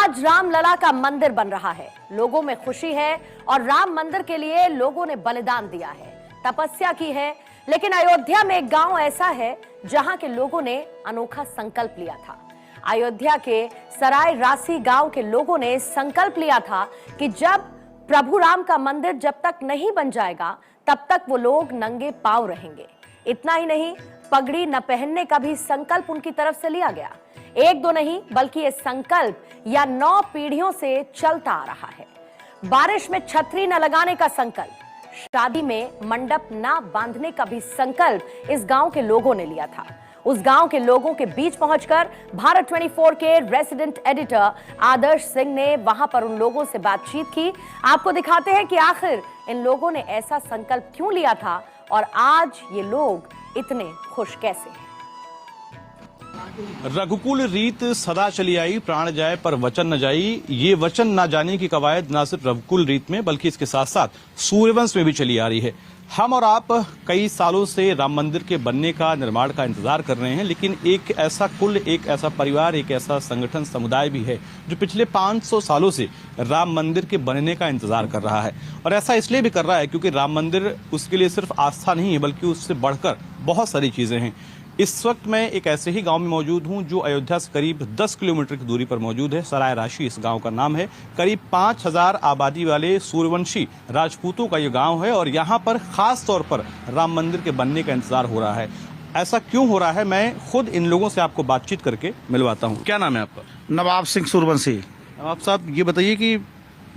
आज रामलला का मंदिर बन रहा है। लोगों में खुशी है और राम मंदिर के लिए लोगों ने बलिदान दिया है, तपस्या की है। लेकिन अयोध्या में एक गांव ऐसा है जहां के लोगों ने अनोखा संकल्प लिया था। अयोध्या के सराय रासी गांव के लोगों ने संकल्प लिया था कि जब प्रभु राम का मंदिर जब तक नहीं बन जाएगा तब तक वो लोग नंगे पांव रहेंगे। इतना ही नहीं, पगड़ी न पहनने का भी संकल्प उनकी तरफ से लिया गया। एक दो नहीं बल्कि ये संकल्प या 9 पीढ़ियों से चलता आ रहा है। बारिश में छतरी न लगाने का संकल्प, शादी में मंडप न बांधने का भी संकल्प इस गांव के लोगों ने लिया था। उस गांव के लोगों के बीच पहुंचकर भारत 24 के रेजिडेंट एडिटर आदर्श सिंह ने वहां पर उन लोगों से बातचीत की। आपको दिखाते हैं कि आखिर इन लोगों ने ऐसा संकल्प क्यों लिया था और आज ये लोग इतने खुश कैसे हैं। रघुकुल रीत सदा चली आई, प्राण जाए पर वचन न जाई। ये वचन न जाने की कवायद न सिर्फ रघुकुल रीत में बल्कि इसके साथ साथ सूर्यवंश में भी चली आ रही है। हम और आप कई सालों से राम मंदिर के बनने का, निर्माण का इंतजार कर रहे हैं, लेकिन एक ऐसा कुल, एक ऐसा परिवार, एक ऐसा संगठन, समुदाय भी है जो पिछले 500 सालों से राम मंदिर के बनने का इंतजार कर रहा है। और ऐसा इसलिए भी कर रहा है क्योंकि राम मंदिर उसके लिए सिर्फ आस्था नहीं है बल्कि उससे बढ़कर बहुत सारी चीजें हैं। इस वक्त मैं एक ऐसे ही गांव में मौजूद हूं जो अयोध्या से करीब 10 किलोमीटर की दूरी पर मौजूद है। सराय राशि इस गांव का नाम है। करीब 5000 आबादी वाले सूर्यवंशी राजपूतों का ये गांव है और यहां पर खास तौर पर राम मंदिर के बनने का इंतजार हो रहा है। ऐसा क्यों हो रहा है, मैं खुद इन लोगों से आपको बातचीत करके मिलवाता हूँ। क्या नाम है आपका? नवाब सिंह सूर्यवंशी। नवाब साहब, ये बताइए कि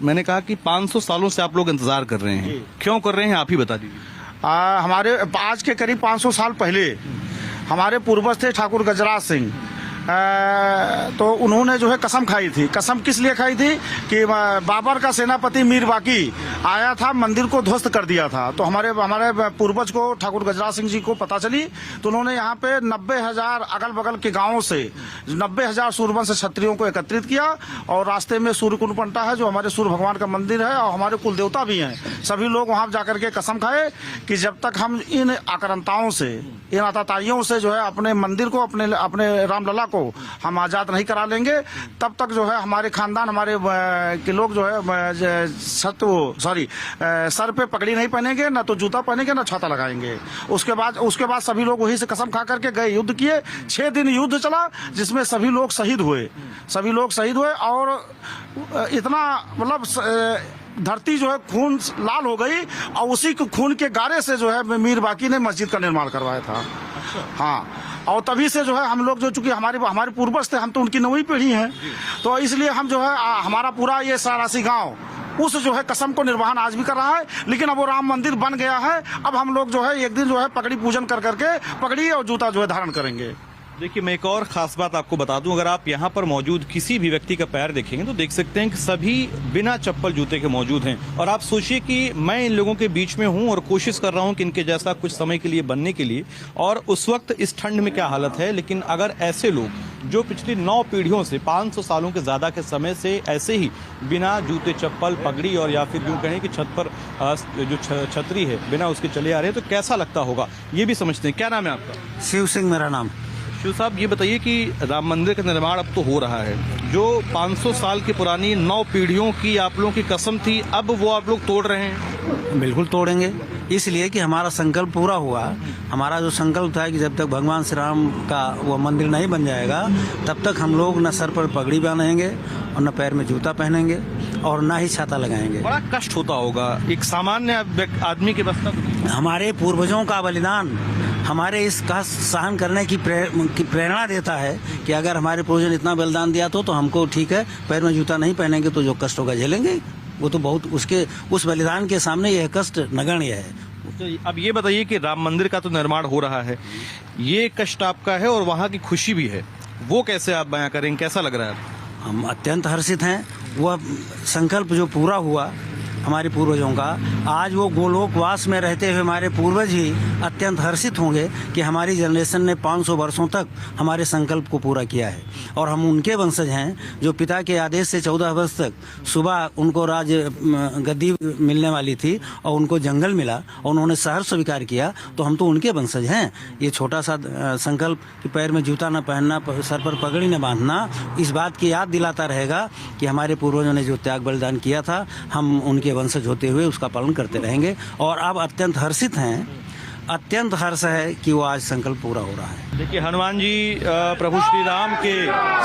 मैंने कहा कि 500 सालों से आप लोग इंतजार कर रहे हैं, क्यों कर रहे हैं, आप ही बता दीजिए। हमारे आज के करीब 500 साल पहले हमारे पूर्वज थे ठाकुर गजराज सिंह। तो उन्होंने जो है कसम खाई थी। कसम किस लिए खाई थी कि बाबर का सेनापति मीर बाकी आया था, मंदिर को ध्वस्त कर दिया था। तो हमारे पूर्वज को, ठाकुर गजराज सिंह जी को पता चली तो उन्होंने यहाँ पे 90,000 अगल बगल के गांवों से 90,000 सूर्यवंश क्षत्रियों को एकत्रित किया और रास्ते में सूर्यकुंड पंटा है जो हमारे सूर्य भगवान का मंदिर है और हमारे कुल देवता भी हैं। सभी लोग वहां जाकर के कसम खाए कि जब तक हम इन आक्रांताओं से, इन आताताइयों से जो है अपने मंदिर को, अपने रामलला को हम आजाद नहीं करा लेंगे, तब तक जो है हमारे खानदान, हमारे के लोग जो है सर पे पगड़ी नहीं पहनेंगे, ना तो जूता पहनेंगे, ना छाता लगाएंगे। उसके बाद सभी लोग वहीं से कसम खा करके गए, युद्ध किए। 6 दिन युद्ध चला जिसमें सभी लोग शहीद हुए और इतना मतलब धरती जो है खून लाल हो गई और उसी खून के गारे से जो है मीर बाकी ने मस्जिद का निर्माण करवाया था। हाँ, और तभी से जो है हम लोग जो, चूंकि हमारे पूर्वज थे, हम तो उनकी 9वीं पीढ़ी हैं, तो इसलिए हम जो है हमारा पूरा ये सारासी गांव उस जो है कसम को निर्वहन आज भी कर रहा है। लेकिन अब वो राम मंदिर बन गया है, अब हम लोग जो है एक दिन जो है पगड़ी पूजन कर करके पगड़ी और जूता जो है धारण करेंगे। देखिए, मैं एक और खास बात आपको बता दूं, अगर आप यहाँ पर मौजूद किसी भी व्यक्ति का पैर देखेंगे तो देख सकते हैं कि सभी बिना चप्पल जूते के मौजूद हैं। और आप सोचिए कि मैं इन लोगों के बीच में हूँ और कोशिश कर रहा हूँ कि इनके जैसा कुछ समय के लिए बनने के लिए, और उस वक्त इस ठंड में क्या हालत है। लेकिन अगर ऐसे लोग जो पिछली 9 पीढ़ियों से, 500 सालों के ज्यादा के समय से ऐसे ही बिना जूते, चप्पल, पगड़ी और या फिर यूँ कहें कि छत पर जो छतरी है बिना उसके चले आ रहे हैं, तो कैसा लगता होगा ये भी समझते हैं। क्या नाम है आपका? शिव सिंह मेरा नाम। शिव साहब, ये बताइए कि राम मंदिर का निर्माण अब तो हो रहा है, जो 500 साल की पुरानी 9 पीढ़ियों की आप लोगों की कसम थी, अब वो आप लोग तोड़ रहे हैं? बिल्कुल तोड़ेंगे, इसलिए कि हमारा संकल्प पूरा हुआ। हमारा जो संकल्प था कि जब तक भगवान श्री राम का वो मंदिर नहीं बन जाएगा तब तक हम लोग न सर पर पगड़ी बांधेंगे और न पैर में जूता पहनेंगे और न ही छाता लगाएंगे। बड़ा कष्ट होता होगा एक सामान्य आदमी के बस तक। हमारे पूर्वजों का बलिदान हमारे इस कष्ट सहन करने की प्रेरणा देता है कि अगर हमारे पूर्वजों ने इतना बलिदान दिया तो हमको ठीक है, पैर में जूता नहीं पहनेंगे तो जो कष्ट होगा झेलेंगे। वो तो बहुत उस बलिदान के सामने यह कष्ट नगण्य है। तो अब ये बताइए कि राम मंदिर का तो निर्माण हो रहा है, ये कष्ट आपका है और वहाँ की खुशी भी है, वो कैसे आप बयां करेंगे, कैसा लग रहा है? हम अत्यंत हर्षित हैं। वह संकल्प जो पूरा हुआ हमारे पूर्वजों का, आज वो गोलोकवास में रहते हुए हमारे पूर्वज ही अत्यंत हर्षित होंगे कि हमारी जनरेशन ने 500 वर्षों तक हमारे संकल्प को पूरा किया है। और हम उनके वंशज हैं जो पिता के आदेश से 14 वर्ष तक सुबह उनको राज गद्दी मिलने वाली थी और उनको जंगल मिला और उन्होंने शहर स्वीकार किया, तो हम तो उनके वंशज हैं। ये छोटा सा संकल्प कि पैर में जूता न पहनना, सर पर पगड़ी न बांधना, इस बात की याद दिलाता रहेगा कि हमारे पूर्वजों ने जो त्याग बलिदान किया था, हम उनके वंशज होते हुए उसका पालन करते रहेंगे। और अब अत्यंत हर्षित हैं, अत्यंत हर्ष है कि वो आज संकल्प पूरा हो रहा है। देखिए, हनुमान जी प्रभु श्री राम के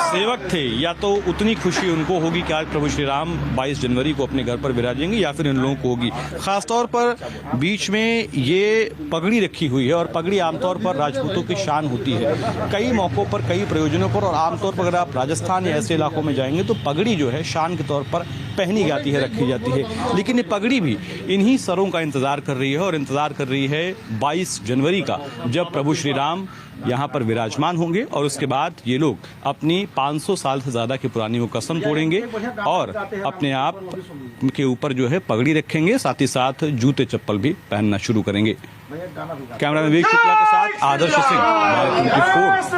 सेवक थे, या तो उतनी खुशी उनको होगी कि आज प्रभु श्री राम 22 जनवरी को अपने घर पर विराजेंगे, या फिर इन लोगों को होगी। खासतौर पर बीच में ये पगड़ी रखी हुई है, और पगड़ी आमतौर पर राजपूतों की शान होती है। कई मौक़ों पर, कई प्रयोजनों पर, और आमतौर पर अगर आप राजस्थान या ऐसे इलाकों में जाएंगे तो पगड़ी जो है शान के तौर पर पहनी जाती है, रखी जाती है। लेकिन ये पगड़ी भी इन्हीं सरों का इंतजार कर रही है, और इंतजार कर रही है 22 जनवरी का, जब प्रभु श्री राम यहाँ पर विराजमान होंगे। और उसके बाद ये लोग अपनी 500 साल से ज़्यादा की पुरानी वो कसम तोड़ेंगे और अपने आप के ऊपर जो है पगड़ी रखेंगे, साथ ही साथ जूते चप्पल भी पहनना शुरू करेंगे। कैमरामैन विवेक शुक्ला के साथ आदर्श सिंह, भारत 24।